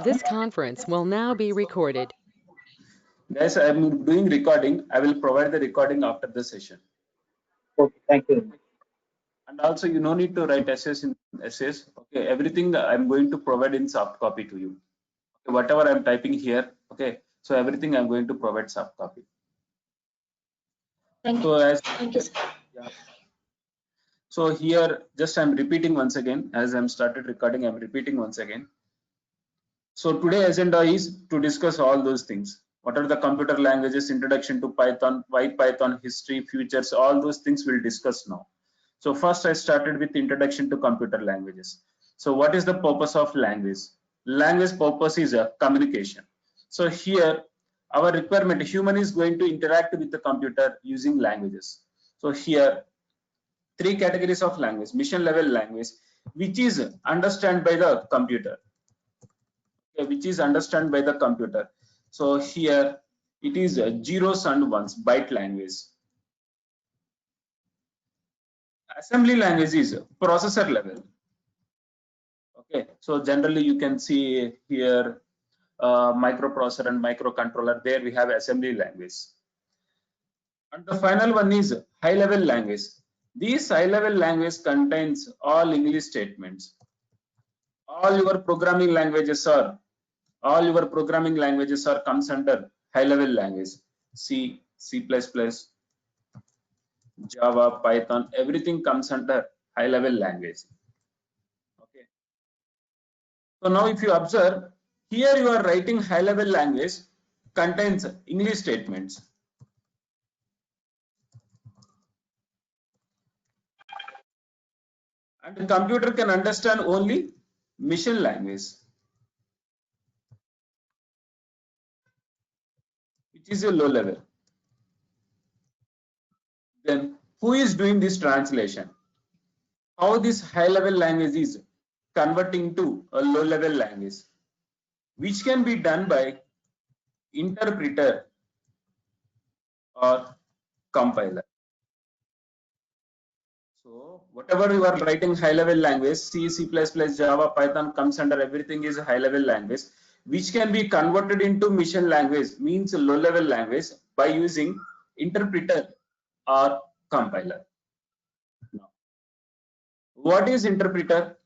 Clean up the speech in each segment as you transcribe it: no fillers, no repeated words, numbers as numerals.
This conference will now be recorded. Guys, I am doing recording. I will provide the recording after the session. Okay, thank you. And also, you no need to write essays in essays. Okay, everything I'm going to provide in soft copy to you. Okay, whatever I'm typing here. Okay, so everything I'm going to provide soft copy. Thank So you. as Thank you, sir. yeah. So here, just I'm repeating once again. As I'm started recording, I'm repeating once again. So today agenda is to discuss all those things. What are the computer languages, introduction to Python, why Python, history, futures, all those things we'll discuss now. So first I started with introduction to computer languages. So what is the purpose of language? Language purpose is a communication. So here our requirement, human is going to interact with the computer using languages. So here three categories of language: mission level language, which is understood by the computer. Okay, which is understood by the computer. So here it is zeros and ones, byte language. Assembly language is processor level. Okay, so generally you can see here microprocessor and microcontroller. There we have assembly language. And the final one is high level language. This high level language contains all English statements. All your programming languages are comes under high level language. C, C++, Java, Python, everything comes under high level language. Okay. So now if you observe, here you are writing high level language contains English statements. And the computer can understand only mission language, which is a low level. Then who is doing this translation? How this high level language is converting to a low level language, which can be done by interpreter or compiler. So whatever you are writing high level language, C, C++, Java, Python comes under everything is high level language, which can be converted into mission language, means low level language, by using interpreter or compiler. Now, what is interpreter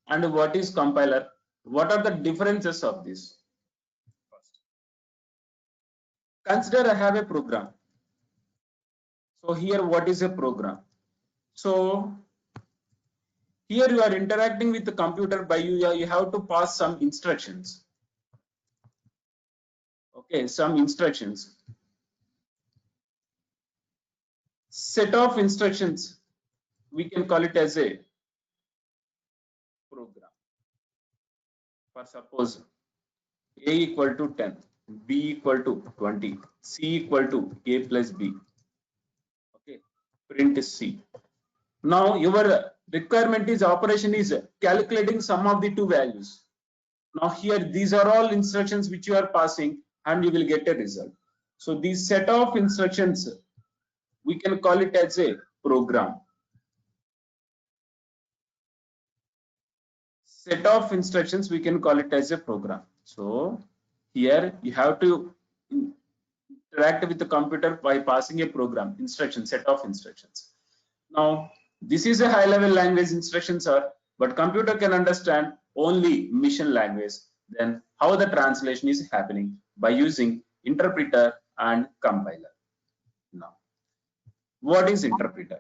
and what is compiler? What are the differences of this? First, consider I have a program. So here, what is a program? So here you are interacting with the computer by you have to pass some instructions. Okay, some instructions. Set of instructions, we can call it as a program. For suppose A equal to 10, B equal to 20, C equal to A plus B. Okay, print C. Now your requirement is operation is calculating sum of the two values. Now here these are all instructions which you are passing and you will get a result. So this set of instructions, we can call it as a program. Set of instructions, we can call it as a program. So here you have to interact with the computer by passing a program, instruction, set of instructions. Now this is a high level language instructions are, but computer can understand only mission language. Then how the translation is happening? By using interpreter and compiler. Now what is interpreter?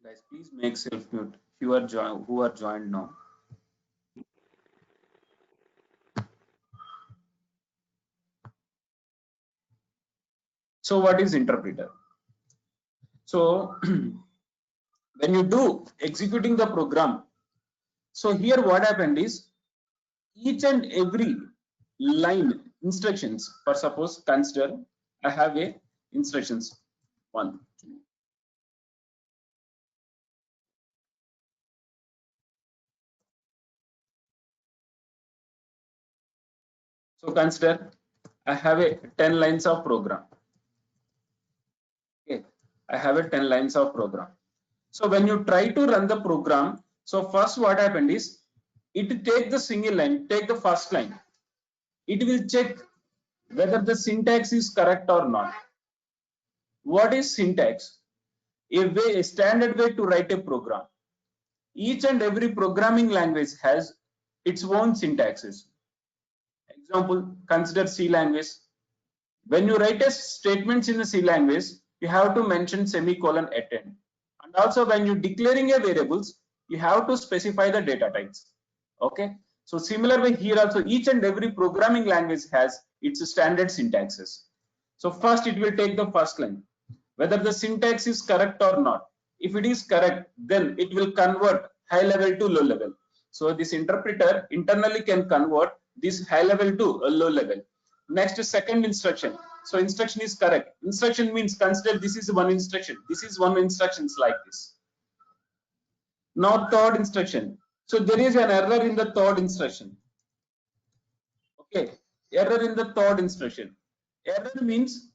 Guys, please make self mute who are joined now. So what is interpreter? So when you do executing the program, so here what happened is each and every line instructions, for suppose consider I have a instructions 1, 2. So consider I have a 10 lines of program. Okay, I have a 10 lines of program. So when you try to run the program, so first what happened is it take the single line, take the first line. It will check whether the syntax is correct or not. What is syntax? A standard way to write a program. Each and every programming language has its own syntaxes. Example, consider C language. When you write a statements in the C language, you have to mention semicolon at end. And also when you declaring a variables, you have to specify the data types. Okay. So similar way here also, each and every programming language has its standard syntaxes. So first it will take the first line, whether the syntax is correct or not. If it is correct, then it will convert high level to low level. So this interpreter internally can convert this high level to a low level. Next, second instruction. So instruction is correct. Instruction means consider this is one instruction. This is one instructions like this. Now third instruction. So there is an error in the third instruction. Okay, error in the third instruction. Error means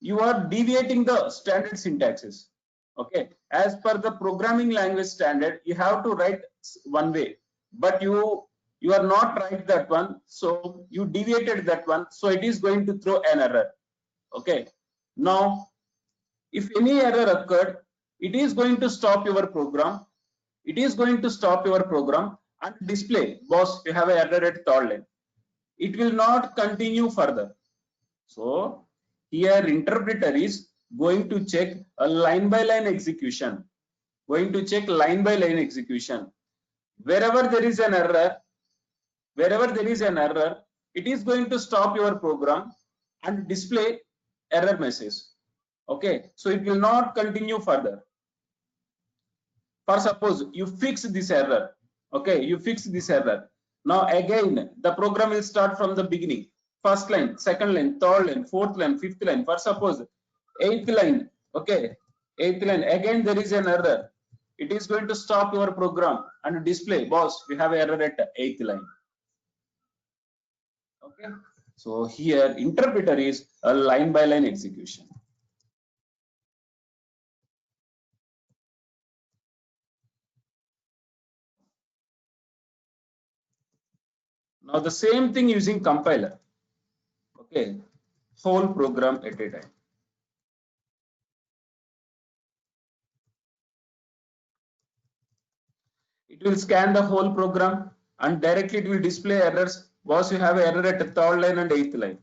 you are deviating the standard syntaxes. Okay, as per the programming language standard, you have to write one way, but you are not write that one, so you deviated that one, so it is going to throw an error. Okay, now if any error occurred, it is going to stop your program. It is going to stop your program and display, boss, you have an error at third line. It will not continue further. So here interpreter is going to check a line by line execution. Going to check line by line execution. Wherever there is an error, it is going to stop your program and display error message. Okay, so it will not continue further. For suppose you fix this error. Okay, you fix this error. Now again, the program will start from the beginning. First line, second line, third line, fourth line, fifth line. For suppose eighth line. Okay, eighth line. Again, there is an error. It is going to stop your program and display, boss, we have an error at eighth line. Okay, so here interpreter is a line by line execution. Now the same thing using compiler. Okay, whole program at a time. It will scan the whole program and directly it will display errors. Boss, you have an error at the third line and eighth line.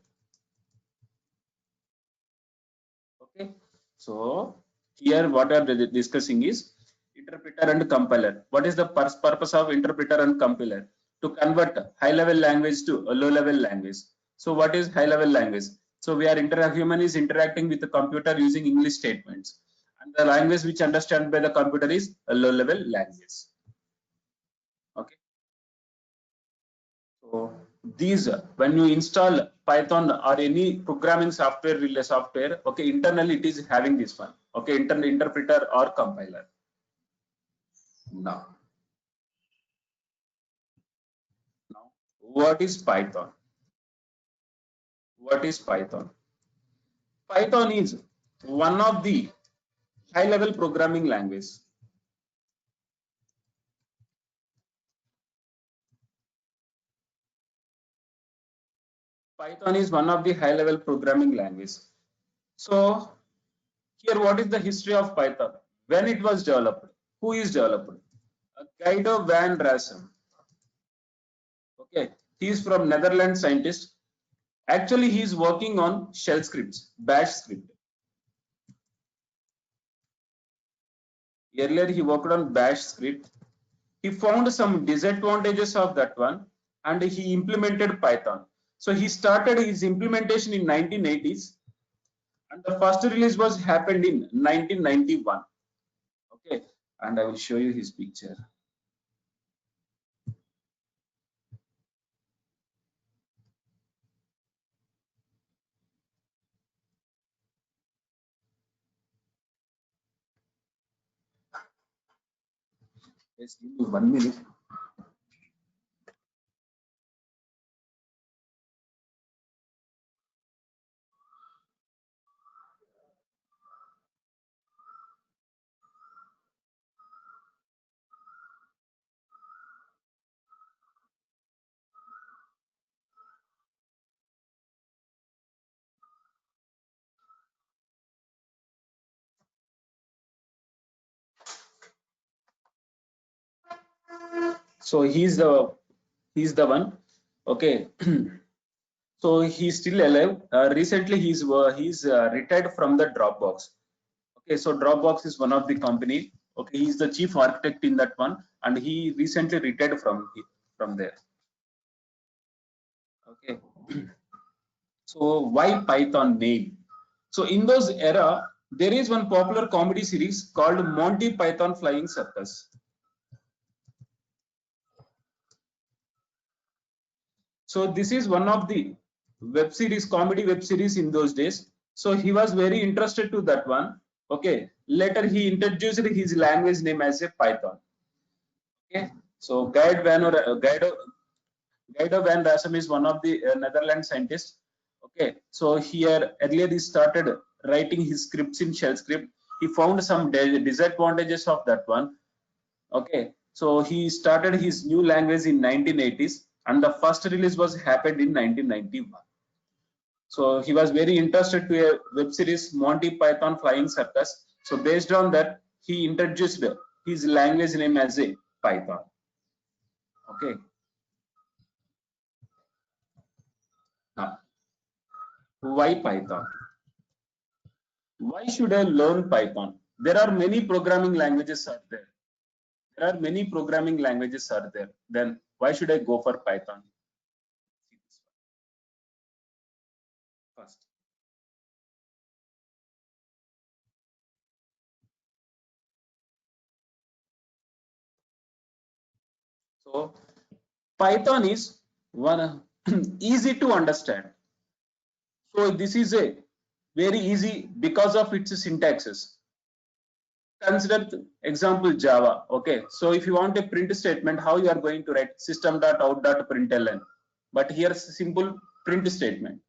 Okay, so here what are discussing is interpreter and compiler. What is the purpose of interpreter and compiler? To convert high level language to a low level language. So what is high level language? So we are human is interacting with the computer using English statements, and the language which understood by the computer is a low level language. Okay, so these when you install Python or any programming software, okay, internally it is having this one. Okay, internal interpreter or compiler. Now what is Python? What is Python? Python is one of the high level programming language. Python is one of the high level programming language. So here what is the history of Python? When it was developed? Who is developed? Guido van Rossum. Okay, he is from Netherlands scientist. Actually, he is working on shell scripts, bash script. Earlier, he worked on bash script. He found some disadvantages of that one and he implemented Python. So he started his implementation in 1980s and the first release was happened in 1991. Okay, and I will show you his picture. Just give me 1 minute. So he's the one. Okay. So he's still alive. Recently he's retired from the Dropbox. Okay, so Dropbox is one of the company. Okay, he's the chief architect in that one, and he recently retired from there. Okay. So why Python name? So in those era, there is one popular comedy series called Monty Python Flying Circus. So this is one of the web series, comedy web series in those days. So he was very interested to that one. Okay. Later he introduced his language name as a Python. Okay. So Guido van Rossum is one of the Netherlands scientists. Okay. So here earlier he started writing his scripts in shell script. He found some disadvantages of that one. Okay. So he started his new language in 1980s, and the first release was happened in 1991. So he was very interested to a web series Monty Python Flying Circus. So based on that, he introduced his language name as a Python. Okay. Now, why Python? Why should I learn Python? There are many programming languages out there. There are many programming languages out there. Then why should I go for Python? First. So Python is one easy to understand. So this is a very easy because of its syntaxes. Consider example Java. Okay, so if you want a print statement, how you are going to write system.out.println, but here's a simple print statement.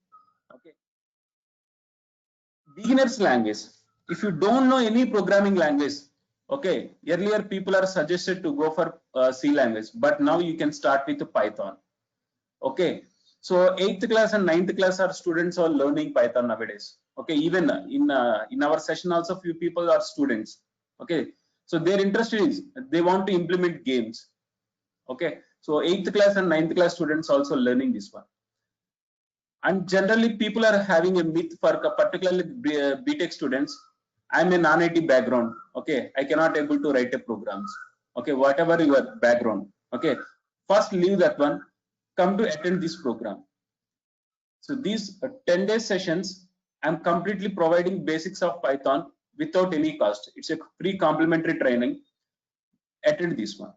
Okay, beginner's language. If you don't know any programming language, okay, earlier people are suggested to go for C language, but now you can start with Python. Okay, so 8th class and 9th class are students are learning Python nowadays. Okay, even in our session also few people are students. Okay, so their interest is they want to implement games. Okay, so 8th class and 9th class students also learning this one. And generally people are having a myth for particularly BTech students. I'm a non-IT background. Okay, I cannot able to write a programs. Okay, whatever your background. Okay, first leave that one. Come to attend this program. So these 10-day sessions, I'm completely providing basics of Python without any cost. It's a free complimentary training. Attend this one.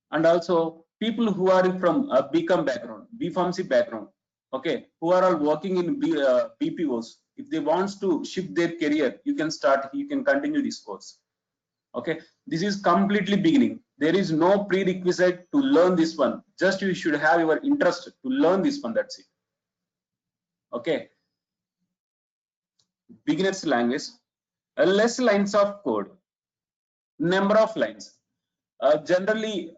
And also people who are from a BCom background, BPharmacy background, okay, who are all working in BPOs, if they want to shift their career, you can continue this course. Okay, this is completely beginning. There is no prerequisite to learn this one. Just you should have your interest to learn this one. That's it. Okay, beginner's language, less lines of code, number of lines. Generally,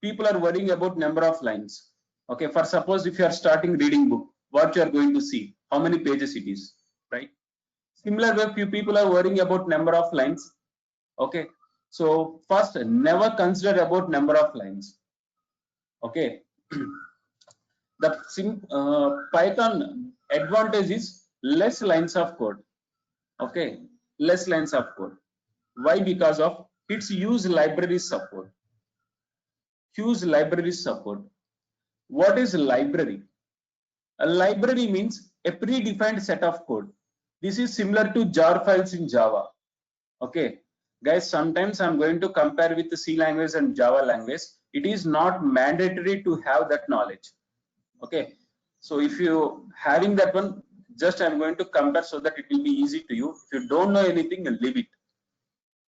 people are worrying about number of lines. Okay, for suppose if you are starting reading book, what you are going to see, how many pages it is, right? Similar way, few people are worrying about number of lines. Okay, so first, never consider about number of lines. Okay, the Python advantage is less lines of code. Okay, less lines of code. Why? Because of its use library support. Use library support. What is library? A library means a predefined set of code. This is similar to jar files in Java. Okay, guys, sometimes I'm going to compare with the C language and Java language. It is not mandatory to have that knowledge. Okay, so if you having that one, just I'm going to compare so that it will be easy to you. If you don't know anything, leave it.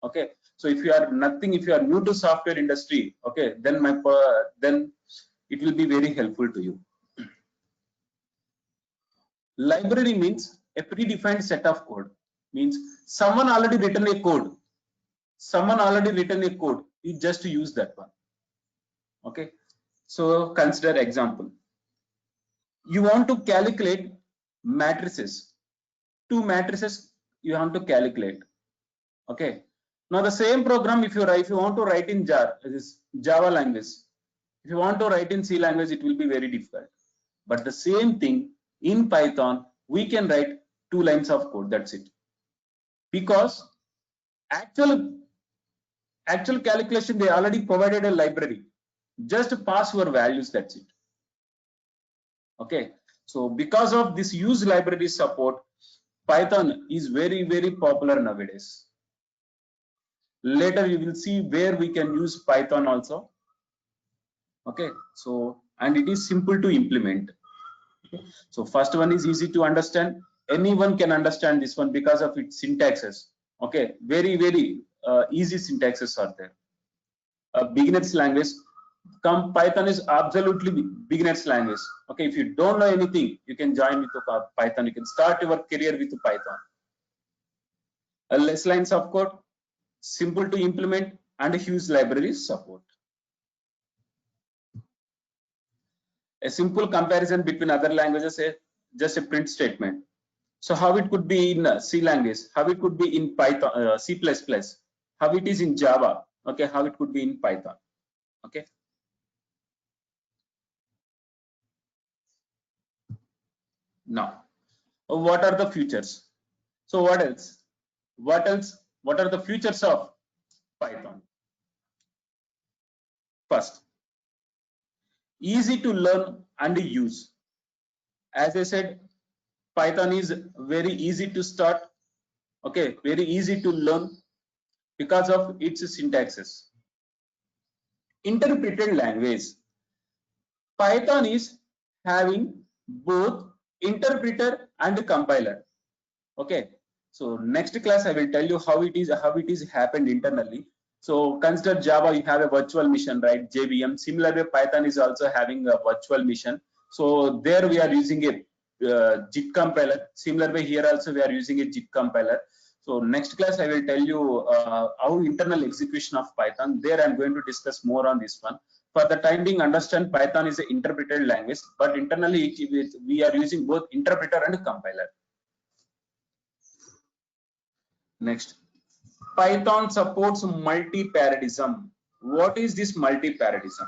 Okay, so if you are nothing, if you are new to software industry, okay, then then it will be very helpful to you. Library means a predefined set of code. Means someone already written a code. Someone already written a code. You just use that one. Okay, so consider example. You want to calculate matrices. Two matrices you have to calculate. Okay, Now the same program, if you want to write in Java language, if you want to write in C language, it will be very difficult. But the same thing in Python, we can write 2 lines of code. That's it. Because actual calculation, they already provided a library. Just pass your values. That's it. Okay. So because of this use library support, Python is very, very popular nowadays. Later you will see where we can use Python also. Okay. So, and it is simple to implement. Okay. So first one is easy to understand. Anyone can understand this one because of its syntaxes. Okay. Very, very easy syntaxes are there. Beginner's language. Python is absolutely beginner's language. Okay, if you don't know anything, you can join with Python. You can start your career with Python. Less lines of code, simple to implement, and a huge library support. A simple comparison between other languages, just a print statement. So how it could be in C language, how it could be in Python, C++, how it is in Java, okay, how it could be in Python, okay. Now, what are the features? So what else? What are the features of Python? First, easy to learn and use. As I said, Python is very easy to start, okay, very easy to learn because of its syntaxes. Interpreted language. Python is having both interpreter and compiler. Okay, so next class I will tell you how it is happened internally. So consider Java, you have a virtual machine, right? JVM. Similarly, Python is also having a virtual machine. So there we are using a JIT compiler. Similar way here also we are using a JIT compiler. So next class I will tell you how internal execution of Python. There I'm going to discuss more on this one. For the time being, understand Python is an interpreted language, but internally we are using both interpreter and compiler. Next, Python supports multi-paradism. What is this multi-paradism?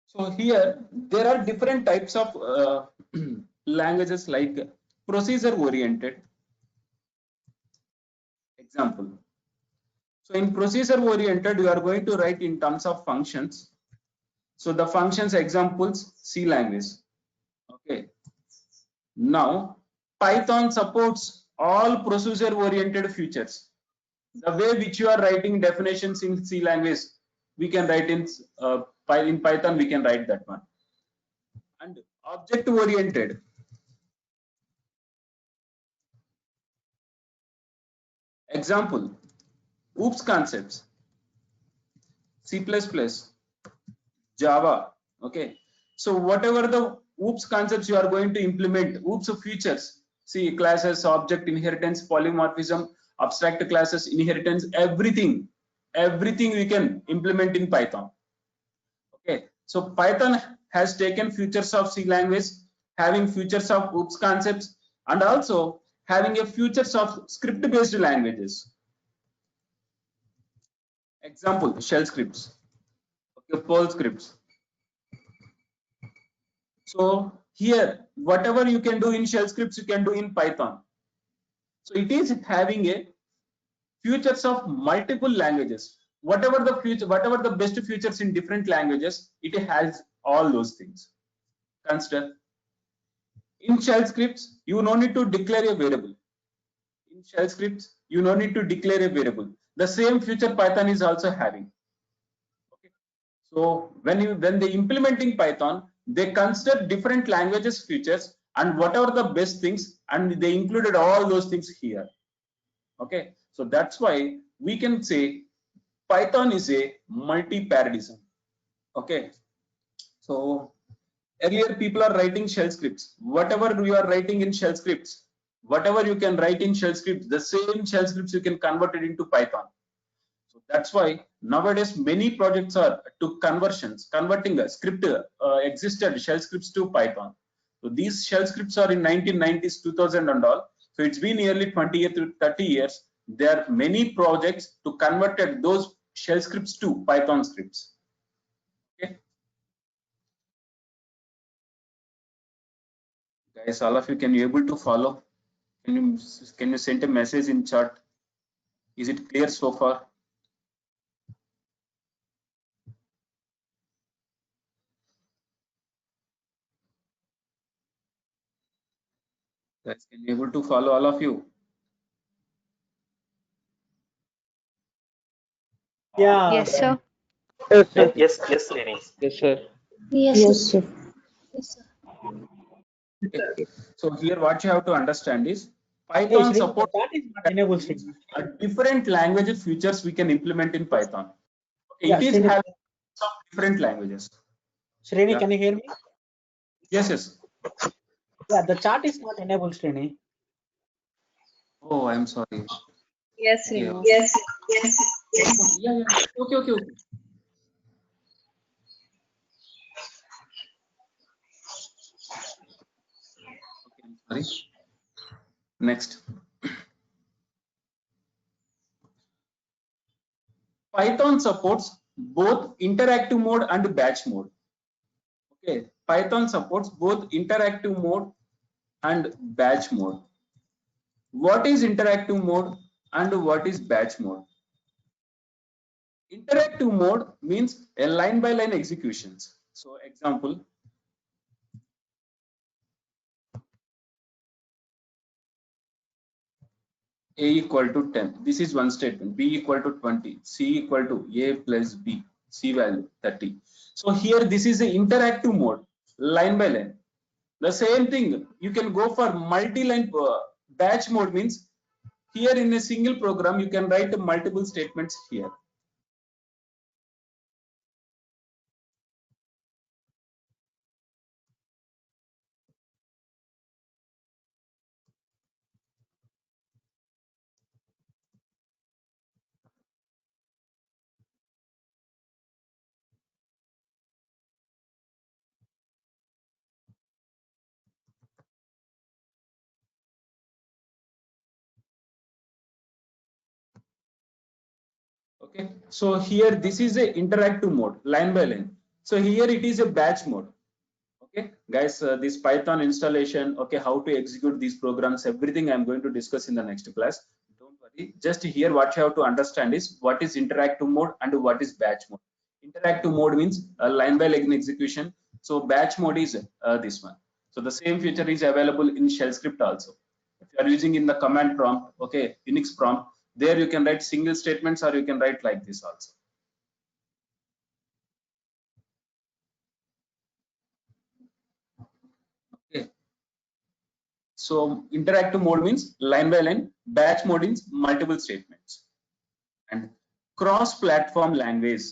So here there are different types of languages like procedure-oriented. Example. So in procedure-oriented, you are going to write in terms of functions. So the functions examples, C language. Okay. Now Python supports all procedure-oriented features. The way which you are writing definitions in C language, we can write in Python. We can write that one. And object-oriented. Example: OOPS concepts, C++, Java. Okay. So whatever the OOPS concepts you are going to implement, OOPS features, see classes, object inheritance, polymorphism, abstract classes, inheritance, everything we can implement in Python. Okay. So Python has taken features of C language, having features of OOPS concepts, and also having a features of script-based languages. Example: shell scripts, okay, Perl scripts. So here, whatever you can do in shell scripts, you can do in Python. So it is having a features of multiple languages. Whatever the best features in different languages, it has all those things. Consider in shell scripts, you no need to declare a variable. In shell scripts, you no need to declare a variable. The same feature Python is also having. Okay. So when they implementing Python, they consider different languages features and whatever the best things, and they included all those things here. Okay, so that's why we can say Python is a multi-paradism. Okay, so earlier people are writing shell scripts. Whatever you are writing in shell scripts, whatever you can write in shell scripts, the same shell scripts you can convert it into Python. So That's why nowadays many projects are to converting a script existed shell scripts to Python. So these shell scripts are in 1990s, 2000 and all. So it's been nearly 20 to 30 years. There are many projects to converted those shell scripts to Python scripts. Okay. Guys, all of you, can you able to follow? Can you send a message in chat? Is it clear so far? Guys, can you able to follow, all of you? Yeah. Yes, sir. Yes, sir. Yes, Srini. Yes, sir. Yes, sir. Okay. So here what you have to understand is Hey, Python Srini, the supports chat is not enabled, Srini. different language features we can implement in Python. Okay, Yeah, it is Srini, having some different languages. Srini, Yeah. can you hear me? Yes, yes. Yeah, the chat is not enabled, Srini. Oh, I'm sorry. Yes, Okay. Srinu. Yes. Yeah. Okay. Okay, I'm sorry. Next. Python supports both interactive mode and batch mode. Okay. Python supports both interactive mode and batch mode. What is interactive mode and what is batch mode? Interactive mode means a line by line executions. So example, A equal to 10. This is one statement. B equal to 20. C equal to A plus B. C value 30. So here this is the interactive mode, line by line. The same thing, you can go for multi-line batch mode means here in a single program, you can write multiple statements here. Okay, so here this is a interactive mode, line by line. So here it is a batch mode. Okay, guys, this Python installation, okay, how to execute these programs, everything I'm going to discuss in the next class. Don't worry, just here what you have to understand is what is interactive mode and what is batch mode. Interactive mode means line by line execution. So batch mode is this one. So the same feature is available in shell script also. If you are using in the command prompt, okay, Unix prompt, there you can write single statements or you can write like this also. Okay. So interactive mode means line by line, batch mode means multiple statements. And cross-platform language.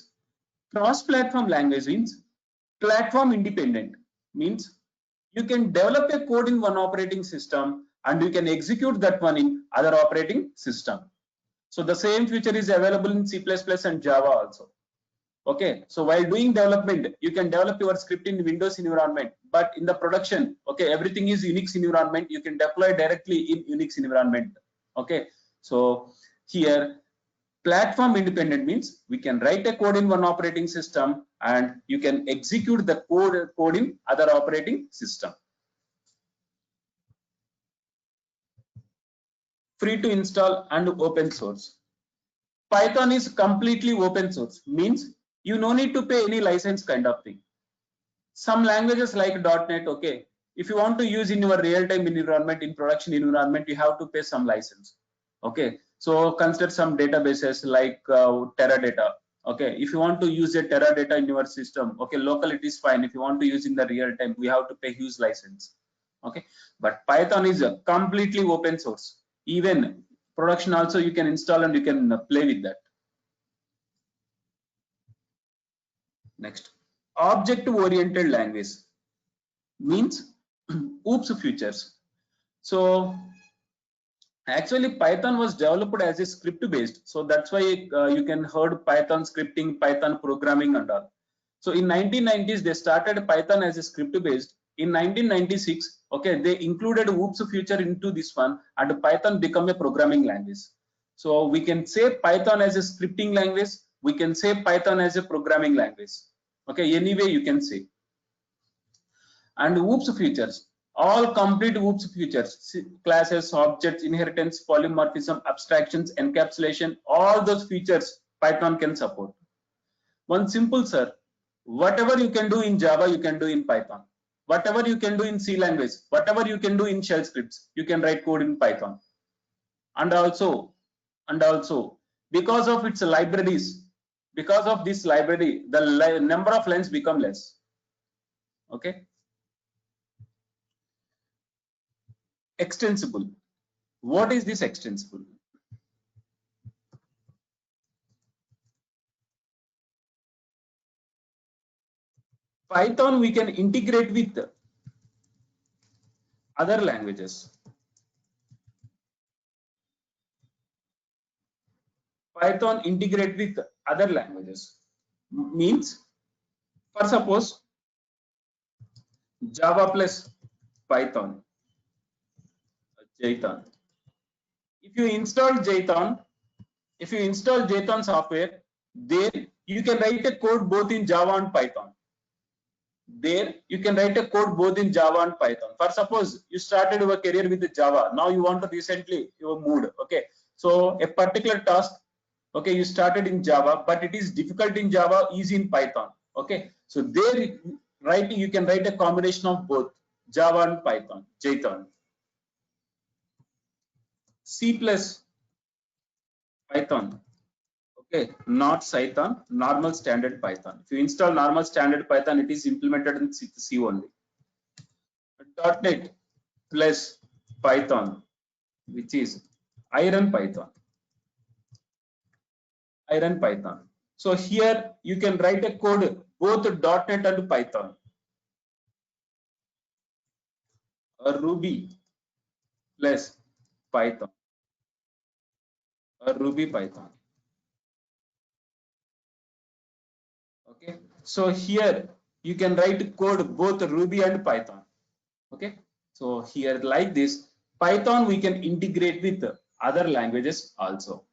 Cross-platform language means platform independent, means you can develop a code in one operating system and you can execute that one in other operating system. So the same feature is available in C++ and Java also. Okay, so while doing development, you can develop your script in Windows environment, but in the production, okay, everything is Unix environment. You can deploy directly in Unix environment. Okay, so here platform independent means we can write a code in one operating system and you can execute the code in other operating system. Free to install and open source. Python is completely open source, means you no need to pay any license kind of thing. Some languages like .NET, okay, if you want to use in your real-time environment, in production environment, you have to pay some license. Okay, so consider some databases like Teradata. Okay, if you want to use a Teradata in your system, okay, local it is fine. If you want to use in the real time, we have to pay huge license. Okay, but Python is a completely open source. Even production also you can install and you can play with that. Next, object-oriented language means OOPS features. So Actually, Python was developed as a script based, so that's why you can heard Python scripting, Python programming and all. So in 1990s they started Python as a script based. In 1996, okay, they included OOPS feature into this one, and Python become a programming language. So we can say Python as a scripting language, we can say Python as a programming language. Okay, anyway you can say. And OOPS features, all complete OOPS features, classes, objects, inheritance, polymorphism, abstractions, encapsulation, all those features Python can support. One simple, sir, whatever you can do in Java, you can do in Python. Whatever you can do in C language, whatever you can do in shell scripts, you can write code in Python. And also, because of its libraries, because of this library, the number of lines become less. Okay. Extensible. What is this extensible? Python we can integrate with other languages. Python integrate with other languages. Means, for suppose Java plus Python, Jython. If you install Jython software, there you can write a code both in Java and Python. There you can write a code both in Java and Python. For suppose you started your career with Java, now you want to recently you moved. Okay, so a particular task, okay, you started in Java, but it is difficult in Java, easy in Python. Okay, so there you can write a combination of both Java and Python, Jython. C plus Python. Okay, not Python, normal standard Python. If you install normal standard Python, it is implemented in C only. .NET plus Python, which is Iron Python. Iron Python. So here you can write a code both .NET and Python. Ruby plus Python. Ruby Python. Okay, so here you can write code both Ruby and Python. Okay, so here like this, Python we can integrate with other languages also.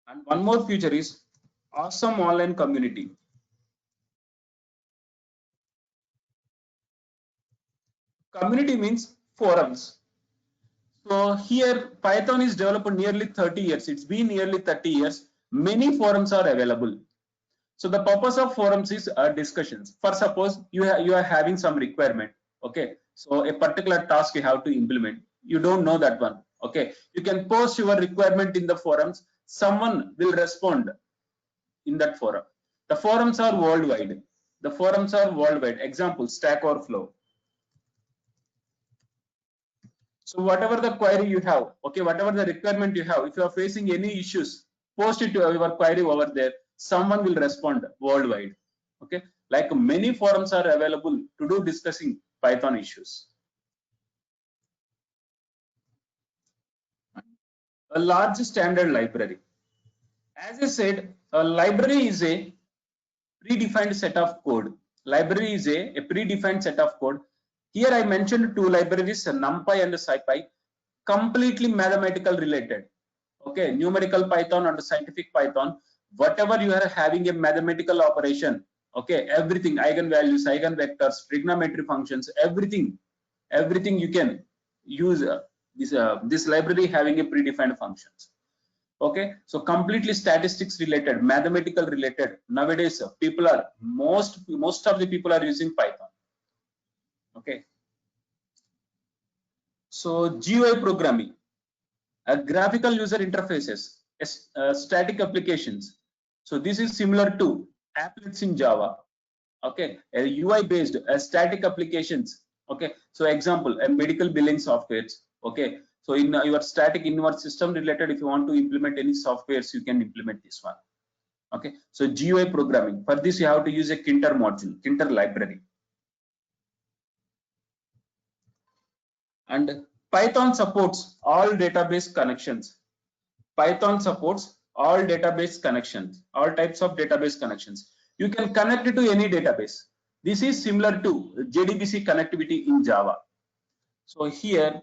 And one more feature is awesome online community. Community means forums. So here Python is developed nearly 30 years. It's been nearly 30 years. Many forums are available. So the purpose of forums is discussions. For suppose you are having some requirement. Okay, so a particular task you have to implement. You don't know that one. Okay, you can post your requirement in the forums. Someone will respond in that forum. The forums are worldwide. The forums are worldwide. Example, Stack Overflow. So whatever the query you have, okay, whatever the requirement you have, if you are facing any issues, post it to your query over there. Someone will respond worldwide. Okay, like many forums are available to do discussing Python issues. A large standard library. As I said, a library is a predefined set of code. Library is a predefined set of code. Here I mentioned two libraries, NumPy and SciPy, completely mathematical related. Okay, numerical Python and scientific Python. Whatever you are having a mathematical operation, okay, everything, eigenvalues, eigenvectors, trigonometry functions, everything you can use this library having a predefined functions. Okay, so completely statistics related, mathematical related. Nowadays people are most of the people are using Python. Okay, so GUI programming, graphical user interfaces, static applications. So this is similar to applets in Java. Okay, a UI based static applications. Okay, so example, a medical billing softwares. Okay, so in your static in your system related, if you want to implement any softwares, you can implement this one. Okay, so GUI programming, for this you have to use a Kinter module, Kinter library. And Python supports all database connections. Python supports all database connections, all types of database connections. You can connect it to any database. This is similar to JDBC connectivity in Java. So here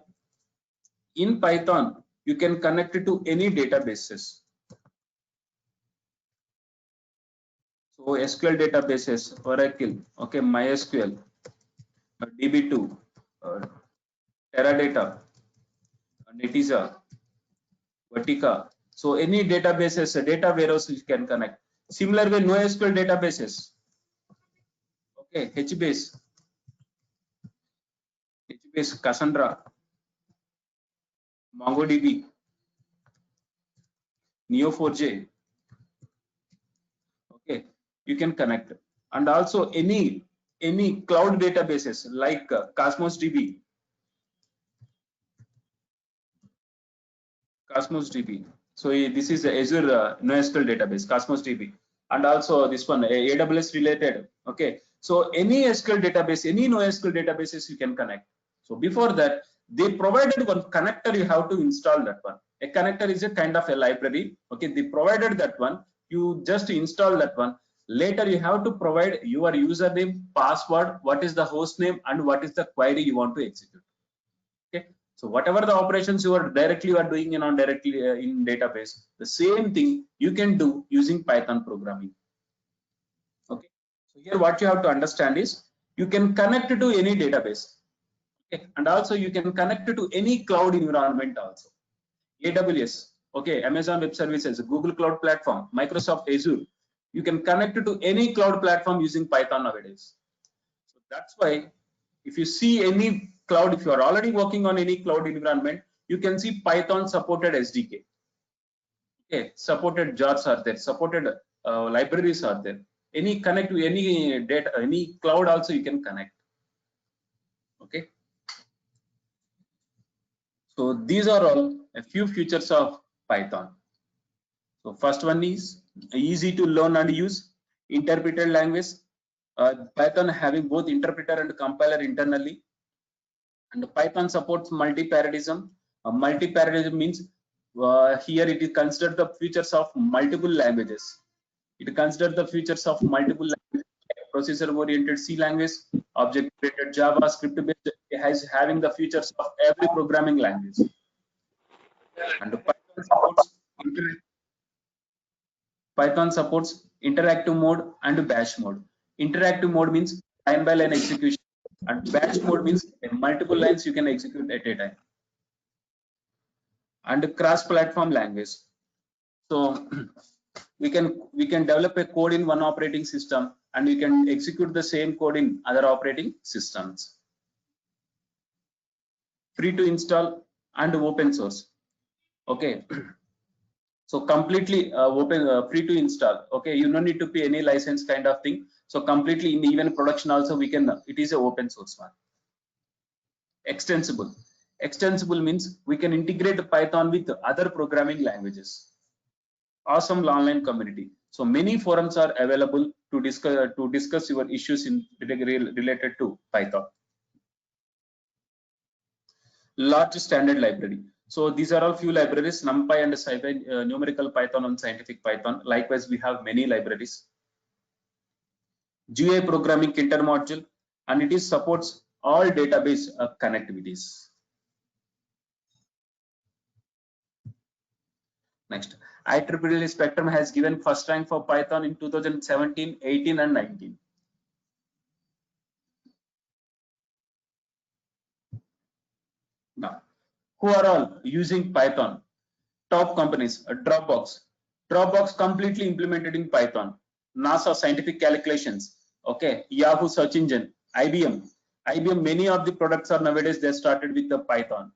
in Python, you can connect it to any databases. So SQL databases, Oracle, okay, MySQL, DB2, Teradata, Netezza, Vertica. So any databases, data warehouse you can connect. Similar way, NoSQL databases. Okay, HBase, Cassandra, MongoDB, Neo4j. Okay, you can connect, and also any cloud databases like Cosmos DB. So this is the Azure NoSQL database, Cosmos DB, and also this one AWS related. Okay, so any SQL database, any NoSQL databases you can connect. So before that, they provided one connector. You have to install that one. A connector is a kind of a library. Okay, they provided that one. You just install that one. Later, you have to provide your username, password, what is the host name, and what is the query you want to execute. Okay. So whatever the operations you are doing in database, the same thing you can do using Python programming. Okay. So here what you have to understand is you can connect to any database. Okay. And also you can connect to any cloud environment also. AWS, okay, Amazon Web Services, Google Cloud Platform, Microsoft Azure. You can connect to any cloud platform using Python nowadays. So that's why if you see any cloud, if you are already working on any cloud environment, you can see Python supported SDK. Okay, supported jars are there, supported libraries are there. Any connect to any data, any cloud also you can connect. Okay. So these are all a few features of Python. So first one is easy to learn and use, interpreted language. Python having both interpreter and compiler internally. And Python supports multi-paradism. Multi-paradism means here it is considered the features of multiple languages. It considers the features of multiple languages, procedure-oriented C language, object-oriented Java, script-based, has having the features of every programming language. And Python supports interactive mode and batch mode. Interactive mode means line by line execution, and batch mode means multiple lines you can execute at a time. And cross-platform language. So we can develop a code in one operating system and we can execute the same code in other operating systems. Free to install and open source. Okay. So completely open, free to install. Okay, you don't need to pay any license kind of thing. So completely in even production also we can. It is a open source one. Extensible. Extensible means we can integrate Python with other programming languages. Awesome online community. So many forums are available to discuss your issues related to Python. Large standard library. So these are all few libraries: NumPy and SciPy, numerical Python and scientific Python. Likewise, we have many libraries. GUI programming Kinter module, and it is supports all database connectivities. Next, IEEE Spectrum has given first rank for Python in 2017, 18, and 19. Now, who are all using Python? Top companies: Dropbox. Dropbox completely implemented in Python. NASA scientific calculations. Okay, Yahoo search engine. IBM. Many of the products are nowadays they started with the Python.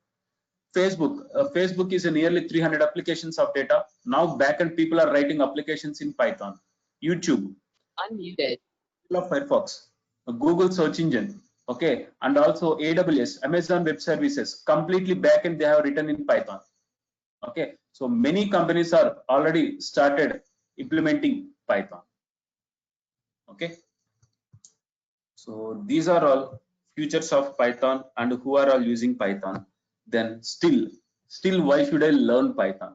Facebook. Facebook is nearly 300 applications of data. Now backend people are writing applications in Python. YouTube. Unmuted. Firefox. Google search engine. Okay, and also AWS, Amazon Web Services. Completely backend they have written in Python. Okay, so many companies are already started implementing Python. Okay, so these are all futures of Python and who are all using Python, then still why should I learn Python?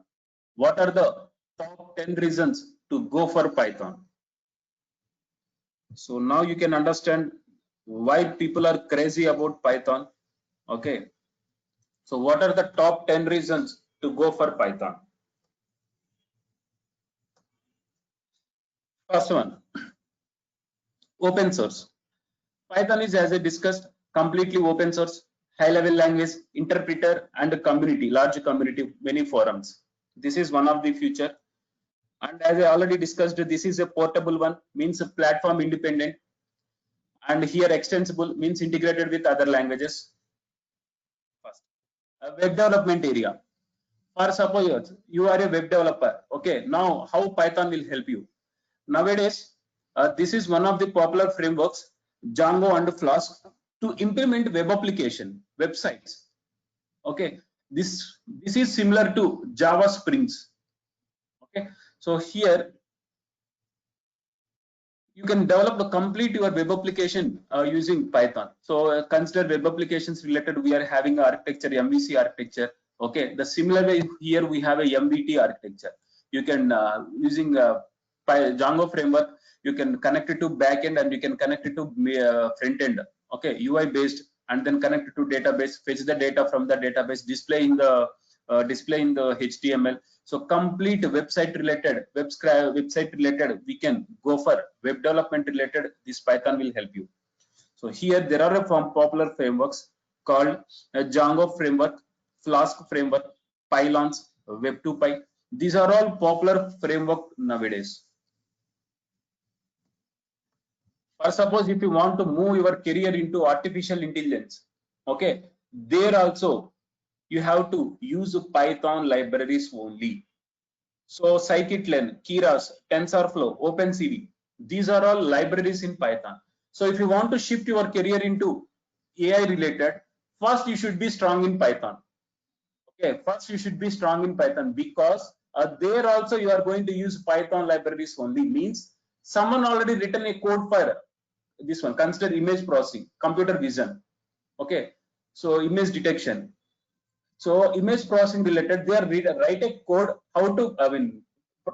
What are the top 10 reasons to go for Python? So now you can understand why people are crazy about Python. Okay. So what are the top 10 reasons to go for Python? First one, open source. Python is, as I discussed, completely open source, high level language, interpreter and a community, large community, many forums. This is one of the future. And as I already discussed, this is a portable one, means a platform independent. And here extensible means integrated with other languages. First, a web development area. For suppose you are a web developer. Okay, now how Python will help you? Nowadays, this is one of the popular frameworks, Django and Flask, to implement web application, websites. Okay, this is similar to Java Springs. Okay, so here you can develop a complete your web application using Python. So consider web applications related, we are having architecture, MVC architecture. Okay, the similar way here we have a MVT architecture. You can using Django framework, you can connect it to backend and you can connect it to front end. Okay, UI based, and then connect it to database, fetch the data from the database, display in the HTML. So complete website related, we can go for web development related. This Python will help you. So here there are popular frameworks called Django framework, Flask framework, Pylons, Web2Py. These are all popular framework nowadays. Or suppose if you want to move your career into artificial intelligence, okay, there also you have to use Python libraries only. So scikit-learn, Keras, TensorFlow, OpenCV, these are all libraries in Python. So if you want to shift your career into AI related, first you should be strong in Python. Okay, first you should be strong in Python, because there also you are going to use Python libraries only. Means someone already written a code for this one. Consider image processing, computer vision. Okay, so image detection. So image processing related, they are write a code how to,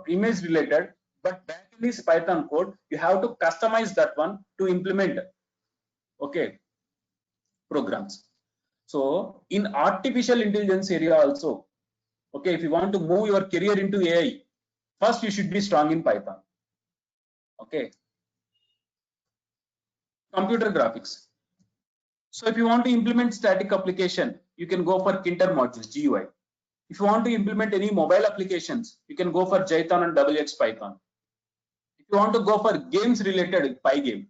image related, but back in this Python code, you have to customize that one to implement, okay, programs. So in artificial intelligence area also, okay, if you want to move your career into AI, first you should be strong in Python. Okay. Computer graphics. So if you want to implement static application, you can go for Kinter modules, GUI. If you want to implement any mobile applications, you can go for Jython and WX Python. If you want to go for games related, Pygame.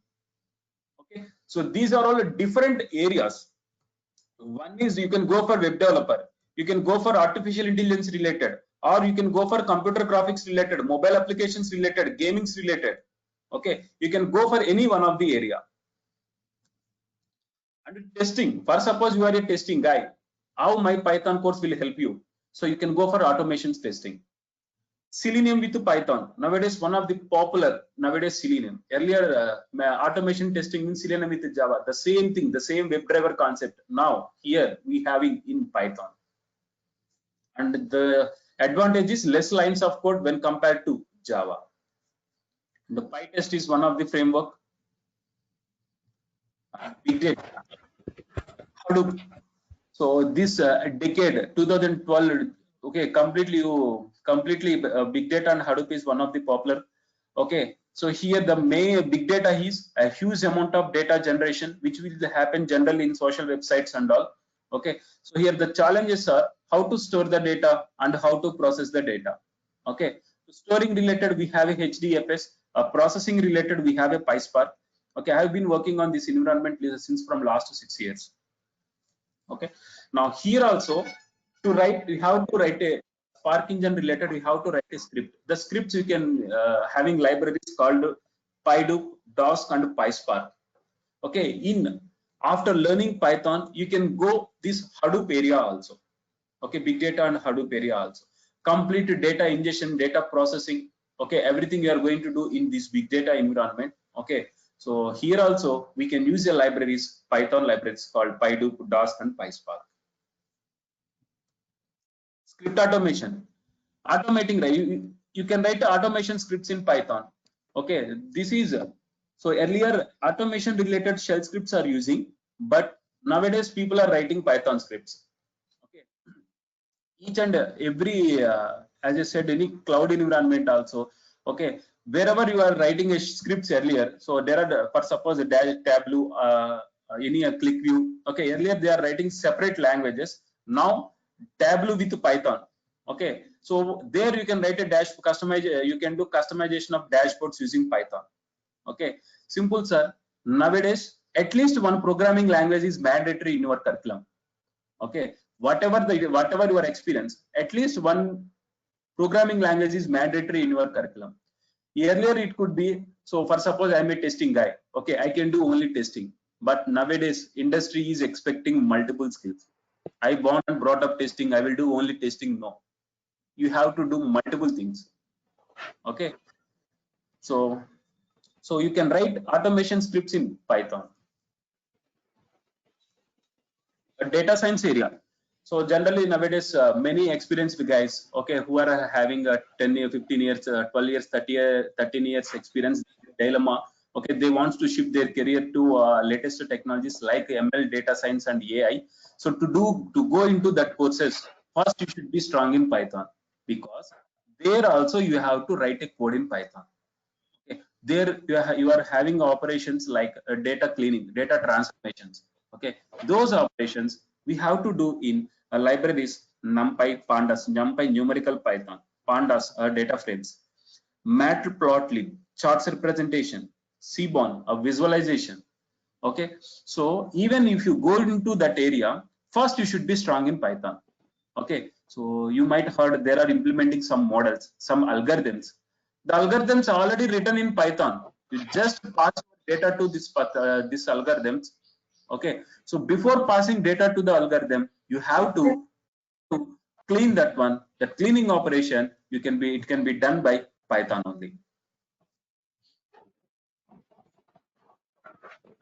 Okay, so these are all different areas. One is you can go for web developer, you can go for artificial intelligence related, or you can go for computer graphics related, mobile applications related, gamings related. Okay, you can go for any one of the area. And testing, for suppose you are a testing guy, how my Python course will help you? So you can go for automations testing. Selenium with Python, nowadays one of the popular nowadays Selenium. Earlier automation testing in Selenium with Java, the same thing, the same WebDriver concept. Now here we having in Python, and the advantage is less lines of code when compared to Java. The PyTest is one of the framework. Big data, Hadoop. So this decade 2012, okay, completely big data and Hadoop is one of the popular. Okay, so here the main big data is a huge amount of data generation which will happen generally in social websites and all. Okay, so here the challenges are how to store the data and how to process the data. Okay, so storing related we have a HDFS, processing related we have a PySpark. Okay, I have been working on this environment since from last 6 years. Okay, now here also to write, we have to write a Spark engine related, we have to write a script. The scripts you can having libraries called PyDoop, Dask and PySpark. Okay, in after learning Python, you can go this Hadoop area also. Okay, big data and Hadoop area also. Complete data ingestion, data processing. Okay, everything you are going to do in this big data environment. Okay, So here also we can use the libraries, Python libraries called PyDo, DOS, and PySpark. Script automation. Automating, right? You can write automation scripts in Python. Okay, this is so earlier automation related shell scripts are using, but nowadays people are writing Python scripts. Okay, each and every as I said, any cloud environment also. Okay, wherever you are writing a scripts earlier, so there are for suppose a Tableau, any ClickView. Okay, earlier they are writing separate languages. Now Tableau with Python. Okay, so there you can write a dash customize. You can do customization of dashboards using Python. Okay, simple, sir. Nowadays, at least one programming language is mandatory in your curriculum. Okay, whatever your experience, at least one programming language is mandatory in your curriculum. Earlier it could be, so for suppose I'm a testing guy, okay, I can do only testing, but nowadays industry is expecting multiple skills. I born and brought up testing, I will do only testing. No, you have to do multiple things. Okay, so you can write automation scripts in Python. A data science area. So generally nowadays, many experienced guys, okay, who are having a 10 years, 15 years, 12 years, 13 years experience dilemma. Okay, they want to shift their career to latest technologies like ML, data science, and AI. So to go into that courses, first you should be strong in Python, because there also you have to write a code in Python. Okay, there you are having operations like data cleaning, data transformations. Okay, those operations we have to do in libraries NumPy, Pandas, NumPy numerical Python, Pandas data frames, Matplotlib, charts representation, Seaborn, a visualization. Okay, so even if you go into that area, first you should be strong in Python. Okay, so you might heard there are implementing some models, some algorithms. The algorithms are already written in Python. You just pass data to this algorithms. Okay, so before passing data to the algorithm, you have to clean that one. The cleaning operation it can be done by Python only.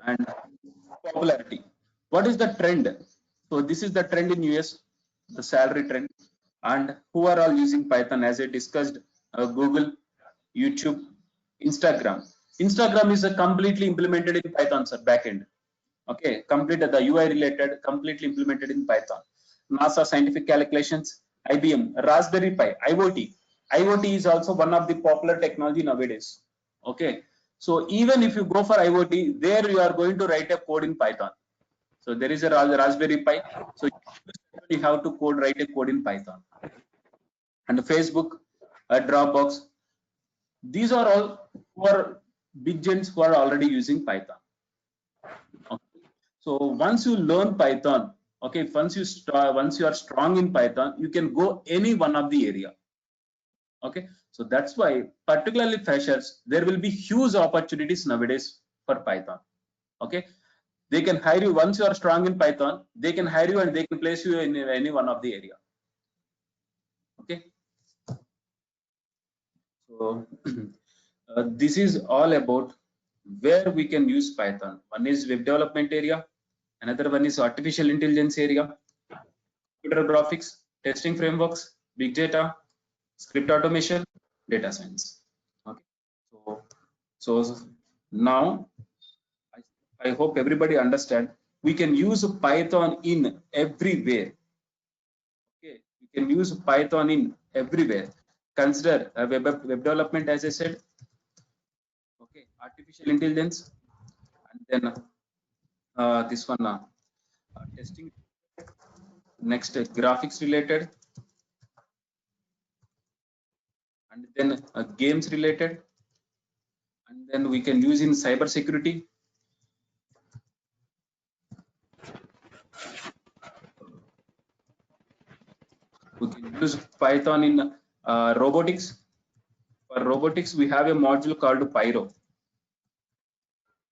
And popularity. What is the trend? So this is the trend in US, the salary trend, and who are all using Python? As I discussed, Google, YouTube, Instagram. Instagram is completely implemented in Python, sir, backend. Okay, complete the UI related, completely implemented in Python. NASA scientific calculations, IBM, Raspberry Pi, IoT. IoT is also one of the popular technology nowadays. Okay, so even if you go for IoT, there you are going to write a code in Python. So there is a Raspberry Pi. So you have to write a code in Python. And Facebook, Dropbox. These are all who are big giants who are already using Python. Okay. So once you learn Python, okay, once you are strong in Python, you can go any one of the area. Okay, so that's why particularly freshers, there will be huge opportunities nowadays for Python. Okay, they can hire you once you are strong in Python. They can hire you and they can place you in any one of the area. Okay, so this is all about where we can use Python. One is web development area, another one is artificial intelligence area, computer graphics, testing frameworks, big data, script automation, data science. Okay, so now I hope everybody understand we can use Python in everywhere. Okay, we can use Python in everywhere. Consider web development, as I said. Okay, artificial intelligence, and then this one testing. Next, graphics related, and then games related, and then we can use in cyber security. We can use Python in robotics. For robotics, we have a module called Pyro.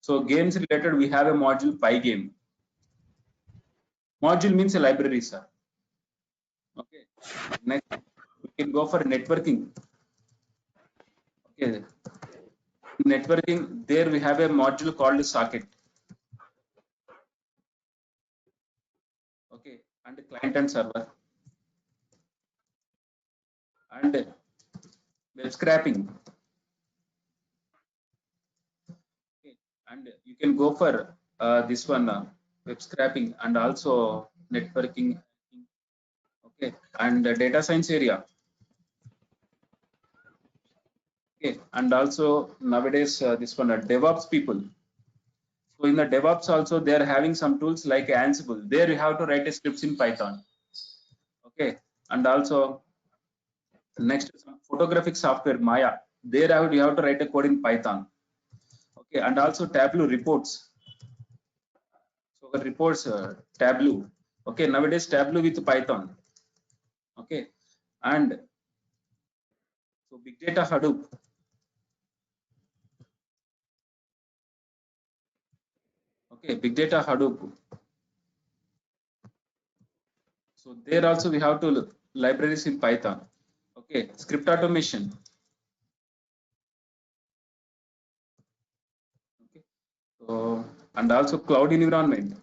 So games related, we have a module Pygame. Module means a library, sir. Okay. Next, we can go for networking. Okay. networking, there we have a module called socket. Okay, and client and server, and web scraping. Okay, and you can go for this one, web scraping, and also networking. Okay, and data science area. Okay, and also nowadays this one, DevOps people. So in the DevOps also they are having some tools like Ansible. There you have to write a scripts in Python. Okay, and also next some photographic software Maya. There you have to write a code in Python. Okay, and also Tableau reports. So the reports Tableau. Okay, nowadays Tableau with Python. Okay, and so big data Hadoop. Okay, big data Hadoop. So there also we have to libraries in Python. Okay, script automation. Okay, so and also cloud environment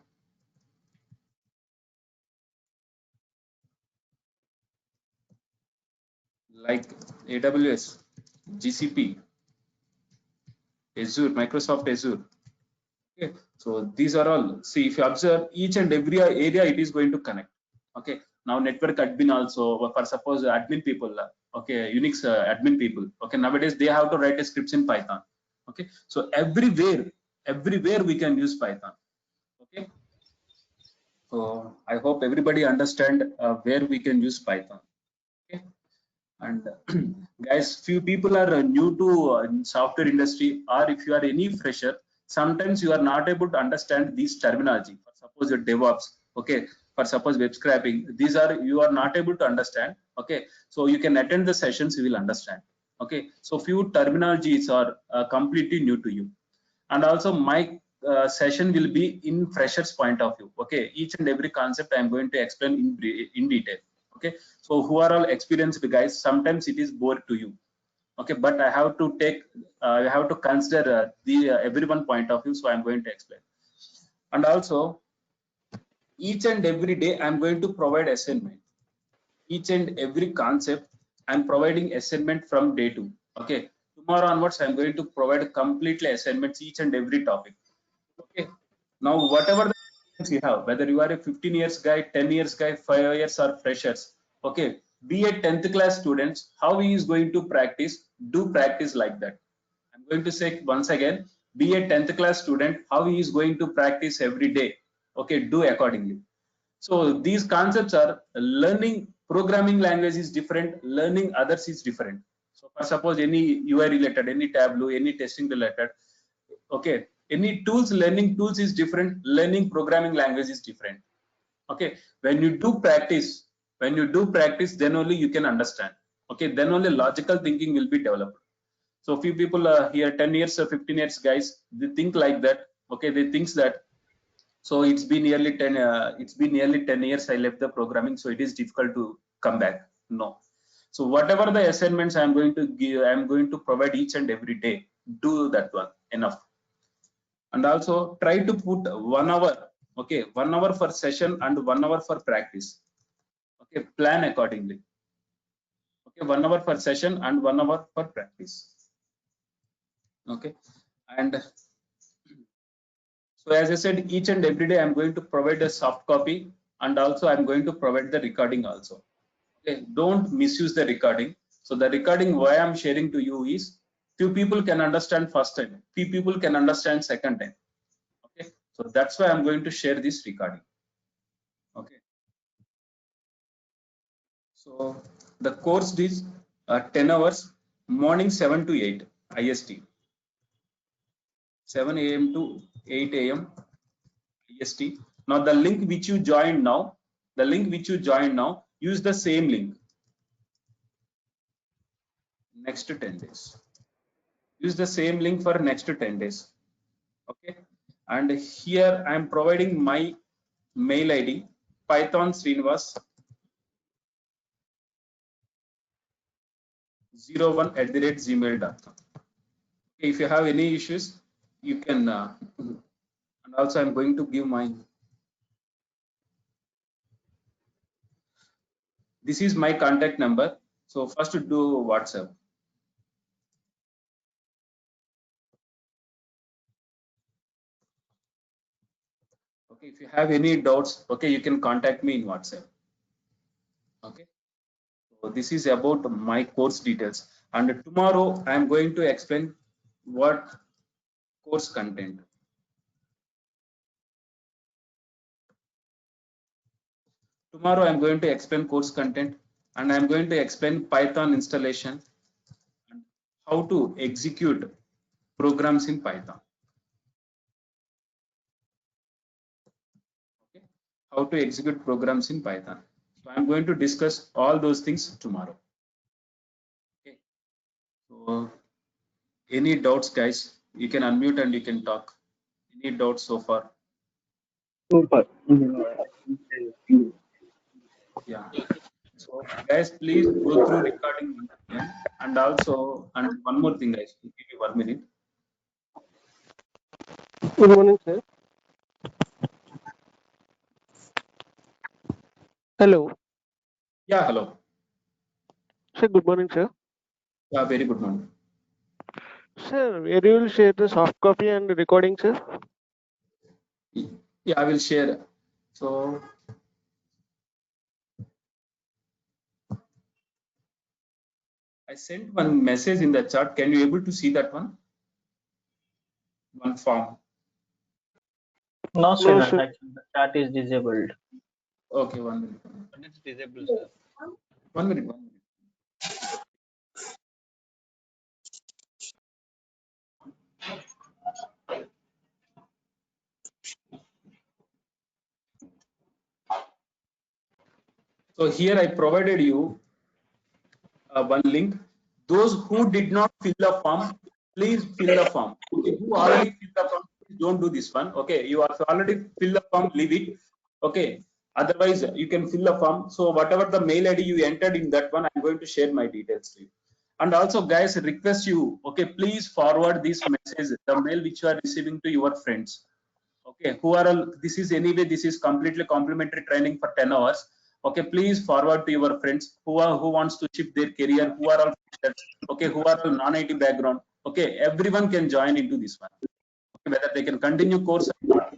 like AWS, GCP, Azure, Microsoft Azure. Okay, so these are all. See, if you observe each and every area, it is going to connect. Okay, now network admin also, for suppose admin people. Okay, Unix admin people. Okay, nowadays they have to write a scripts in Python. Okay, so everywhere we can use Python. Okay, so I hope everybody understand where we can use Python. Okay, and guys, few people are new to software industry, or if you are any fresher, sometimes you are not able to understand these terminology. For suppose your DevOps, okay, for suppose web scraping, these are you are not able to understand. Okay, so you can attend the sessions, you will understand. Okay, so few terminologies are completely new to you, and also my session will be in freshers point of view. Okay, each and every concept I am going to explain in detail. Okay, so who are all experienced guys, sometimes it is bored to you. Okay, but I have to take I have to consider the everyone point of view, so I'm going to explain. And also each and every day I'm going to provide assignment. Each and every concept I'm providing assignment from day 2. Okay, tomorrow onwards I'm going to provide completely assignments each and every topic. Okay, now whatever the experience you have, whether you are a 15 years guy, 10 years guy, 5 years or freshers. Okay, be a 10th class students, how he is going to practice, do practice like that. I'm going to say once again, be a 10th class student, how he is going to practice every day. Okay, do accordingly. So these concepts are learning programming language is different, learning others is different. So for suppose any UI related, any Tableau, any testing related, okay, any tools, learning tools is different, learning programming language is different. Okay, when you do practice, then only you can understand. Okay, then only logical thinking will be developed. So few people here 10 years or 15 years guys, they think like that. Okay, they think that, so it's been nearly 10 years I left the programming, so it is difficult to come back. No, so whatever the assignments I'm going to give, I'm going to provide each and every day. Do that one enough. And also try to put 1 hour. Okay, 1 hour for session and 1 hour for practice. Okay, plan accordingly. Okay, 1 hour for session and 1 hour for practice. Okay, and so as I said, each and every day I'm going to provide a soft copy, and also I'm going to provide the recording also. Okay, don't misuse the recording. So the recording why I'm sharing to you is, few people can understand first time, few people can understand second time. Okay, so that's why I'm going to share this recording. Okay, so the course is 10 hours, morning 7 to 8 IST, 7 a.m. to 8 a.m. IST. Now the link which you joined now, use the same link. Next 10 days. Use the same link for next 10 days. Okay, and here I am providing my mail ID, Python Srinivas 01 @gmail.com. Okay, if you have any issues, you can, and also I'm going to give mine. This is my contact number. So first do WhatsApp. Okay, if you have any doubts, okay, you can contact me in WhatsApp. Okay, so this is about my course details. And tomorrow I am going to explain what course content. Tomorrow I'm going to explain course content, and I'm going to explain Python installation and how to execute programs in Python. Okay, how to execute programs in Python. So I'm going to discuss all those things tomorrow. Okay, so any doubts, guys? You can unmute and you can talk. Any doubts so far? Super. Yeah. So guys, please go through recording once again. And also, and one more thing, guys, give you 1 minute. Good morning, sir. Hello. Yeah, hello. Sir, good morning, sir. Yeah, very good morning. Sir, where you will share the soft copy and recording, sir? Yeah, I will share. So I sent one message in the chat. Can you able to see that one? One form. No, No, Srinath, sir. actually the chat is disabled. Okay, 1 minute. It's disabled, sir. 1 minute. 1 minute. So here I provided you one link. Those who did not fill the form, please fill the form. Okay, who already filled the form, please don't do this one. Okay, you have already filled the form, leave it. Okay, otherwise you can fill the form. So whatever the mail ID you entered in that one, I'm going to share my details to you. And also, guys, request you, okay, please forward this message, the mail which you are receiving, to your friends. Okay, who are all, this is anyway, this is completely complimentary training for 10 hours. Okay, please forward to your friends who wants to shift their career, who are all freshers, okay, who are all non-IT background. Okay, everyone can join into this one. Okay, whether they can continue course or not,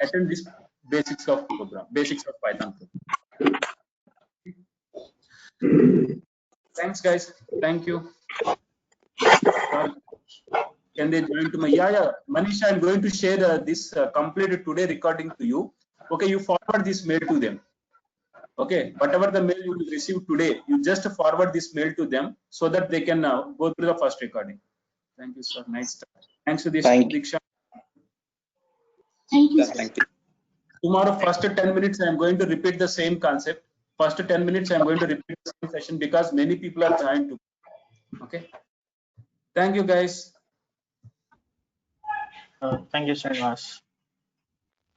attend this basics of program, basics of Python program. Thanks, guys. Thank you. Sorry. Can they join to my, yeah, Manisha, I'm going to share this completed today recording to you. Okay, you forward this mail to them. Okay, whatever the mail you will receive today, you just forward this mail to them so that they can go through the first recording. Thank you, sir. Nice. Thanks to this, Diksha. Thank you, Yeah, sir. thank you. Tomorrow, first 10 minutes, I am going to repeat the same concept. First 10 minutes, I am going to repeat the same session because many people are joined to. Okay. Thank you, guys. Thank you, Srinivas.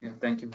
Yeah, thank you.